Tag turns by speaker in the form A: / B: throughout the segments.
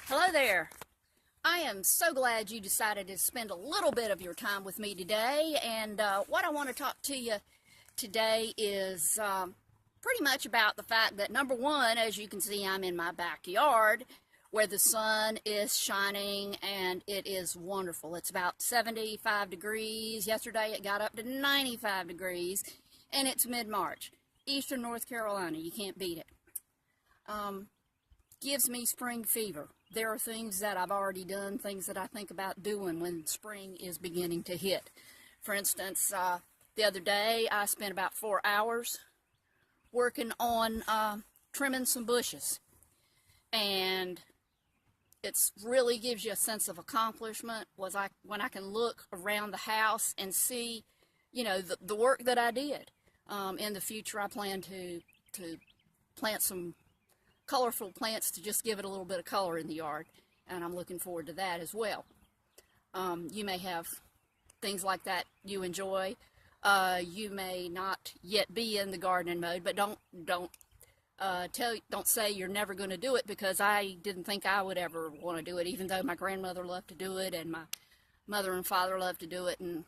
A: Hello there. I am so glad you decided to spend a little bit of your time with me today. And what I want to talk to you today is pretty much about the fact that, number one, as you can see, I'm in my backyard where the sun is shining and it is wonderful. It's about 75 degrees. Yesterday it got up to 95 degrees and it's mid-March. Eastern North Carolina, you can't beat it. Gives me spring fever. There are things that I've already done, things that I think about doing when spring is beginning to hit. For instance, the other day I spent about 4 hours working on trimming some bushes, and it really gives you a sense of accomplishment when I can look around the house and see, you know, the work that I did. In the future, I plan to plant some colorful plants to just give it a little bit of color in the yard, and I'm looking forward to that as well. You may have things like that you enjoy. You may not yet be in the gardening mode, but don't say you're never going to do it, because I didn't think I would ever want to do it, even though my grandmother loved to do it and my mother and father loved to do it, and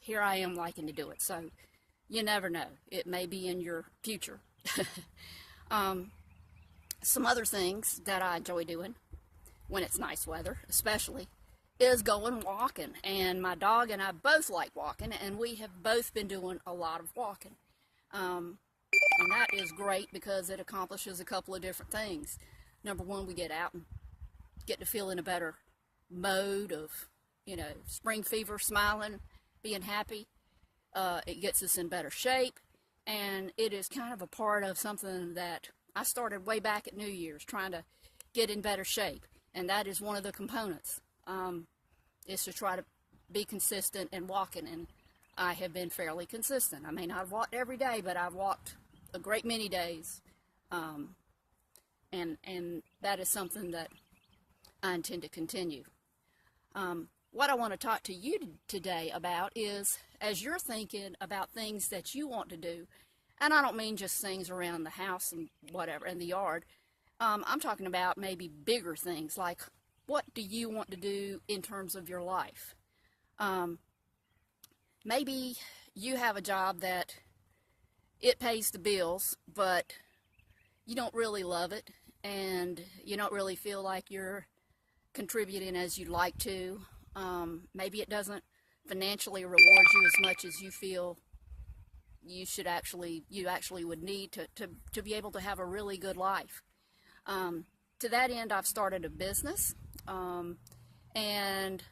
A: here I am liking to do it. So you never know, it may be in your future. Some other things that I enjoy doing when it's nice weather, especially, is going walking. And my dog and I both like walking, and we have both been doing a lot of walking. And that is great because it accomplishes a couple of different things. Number one, we get out and get to feel in a better mode of, you know, spring fever, smiling, being happy. It gets us in better shape, and it is kind of a part of something that I started way back at New Year's, trying to get in better shape, and that is one of the components, is to try to be consistent in walking, and I have been fairly consistent. I may not have walked every day, but I've walked a great many days, and that is something that I intend to continue. What I want to talk to you today about is, as you're thinking about things that you want to do, and I don't mean just things around the house and whatever, in the yard. I'm talking about maybe bigger things, like what do you want to do in terms of your life? Maybe you have a job that it pays the bills, but you don't really love it, and you don't really feel like you're contributing as you'd like to. Maybe it doesn't financially reward you as much as you feel you actually would need to be able to have a really good life. To that end, I've started a business, and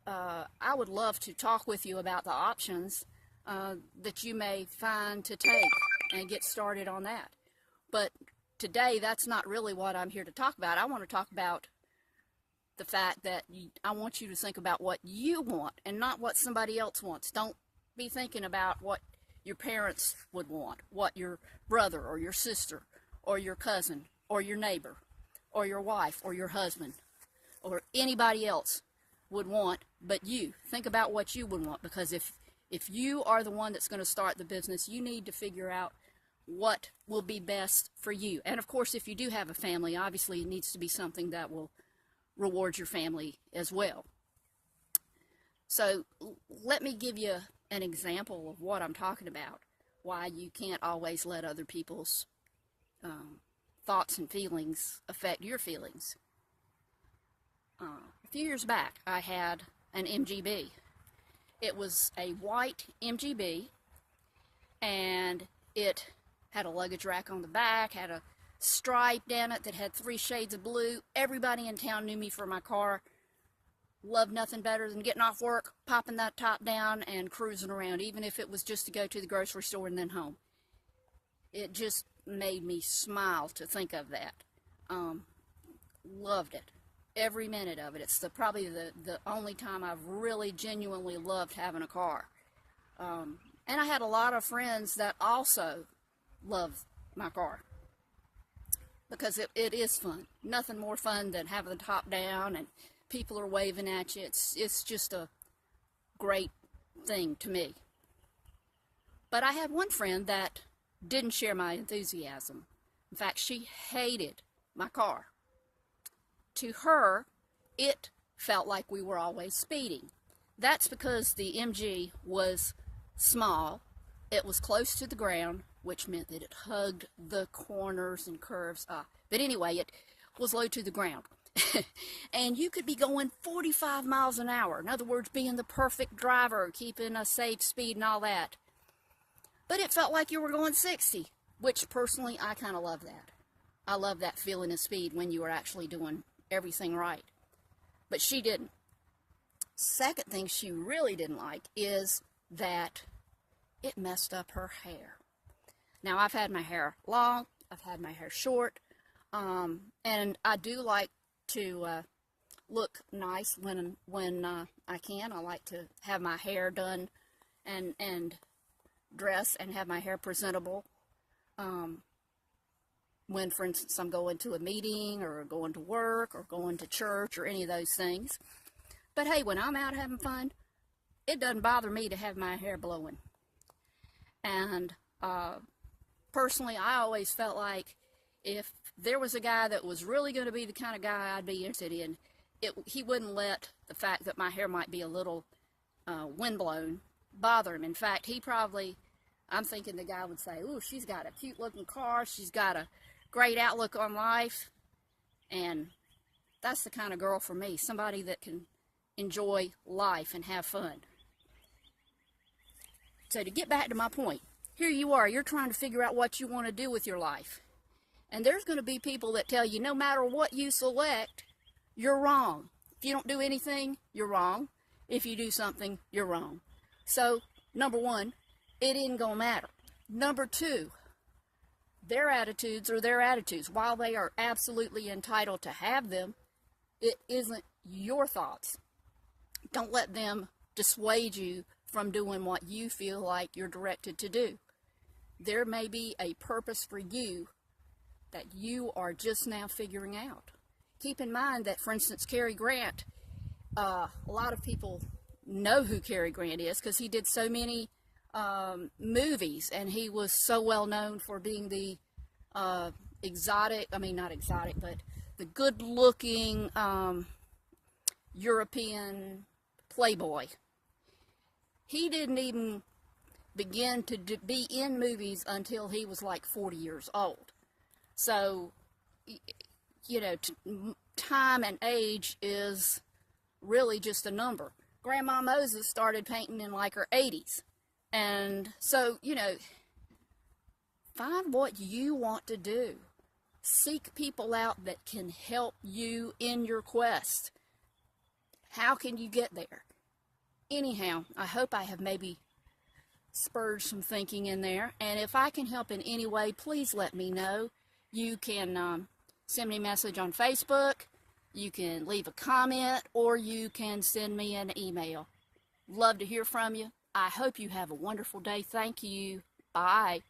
A: I would love to talk with you about the options that you may find to take and get started on that. But today, that's not really what I'm here to talk about. I want to talk about the fact that I want you to think about what you want and not what somebody else wants. Don't be thinking about what your parents would want, what your brother or your sister or your cousin or your neighbor or your wife or your husband or anybody else would want, but you. Think about what you would want, because if you are the one that's going to start the business, you need to figure out what will be best for you. And of course, if you do have a family, obviously it needs to be something that will reward your family as well. So let me give you an example of what I'm talking about, why you can't always let other people's thoughts and feelings affect your feelings. A few years back, I had an MGB. It was a white MGB, and it had a luggage rack on the back, had a stripe down it that had 3 shades of blue. Everybody in town knew me for my car. Loved nothing better than getting off work, popping that top down, and cruising around, even if it was just to go to the grocery store and then home. It just made me smile to think of that. Loved it. Every minute of it. It's probably the only time I've really genuinely loved having a car. And I had a lot of friends that also loved my car, because it is fun. Nothing more fun than having the top down and people are waving at you. It's just a great thing to me. But I had one friend that didn't share my enthusiasm. In fact, she hated my car. to her, it felt like we were always speeding. That's because the MG was small, it was close to the ground, which meant that it hugged the corners and curves. But anyway, it was low to the ground. And you could be going 45 miles an hour. In other words, being the perfect driver, keeping a safe speed and all that. But it felt like you were going 60, which personally, I kind of love that. I love that feeling of speed when you are actually doing everything right. But she didn't. Second thing she really didn't like is that it messed up her hair. Now, I've had my hair long, I've had my hair short, and I do like to look nice when I can. I like to have my hair done and dress and have my hair presentable. When, for instance, I'm going to a meeting or going to work or going to church or any of those things. But hey, when I'm out having fun, it doesn't bother me to have my hair blowing. And personally, I always felt like if there was a guy that was really going to be the kind of guy I'd be interested in, he wouldn't let the fact that my hair might be a little windblown bother him. In fact, I'm thinking the guy would say, ooh, she's got a cute looking car, she's got a great outlook on life, and that's the kind of girl for me, somebody that can enjoy life and have fun. So to get back to my point, here you are, you're trying to figure out what you want to do with your life. And there's going to be people that tell you no matter what you select, you're wrong. If you don't do anything, you're wrong. If you do something, you're wrong. So, number one, it isn't going to matter. Number two, their attitudes are their attitudes. While they are absolutely entitled to have them, it isn't your thoughts. Don't let them dissuade you from doing what you feel like you're directed to do. There may be a purpose for you that you are just now figuring out. Keep in mind that, for instance, Cary Grant, a lot of people know who Cary Grant is because he did so many movies, and he was so well known for being the not exotic, but the good-looking European playboy. He didn't even begin to be in movies until he was like 40 years old. So, you know, time and age is really just a number. Grandma Moses started painting in like her 80s. And so, you know, find what you want to do. Seek people out that can help you in your quest. How can you get there? Anyhow, I hope I have maybe spurred some thinking in there. And if I can help in any way, please let me know. You can send me a message on Facebook. You can leave a comment, or you can send me an email. Love to hear from you. I hope you have a wonderful day. Thank you. Bye.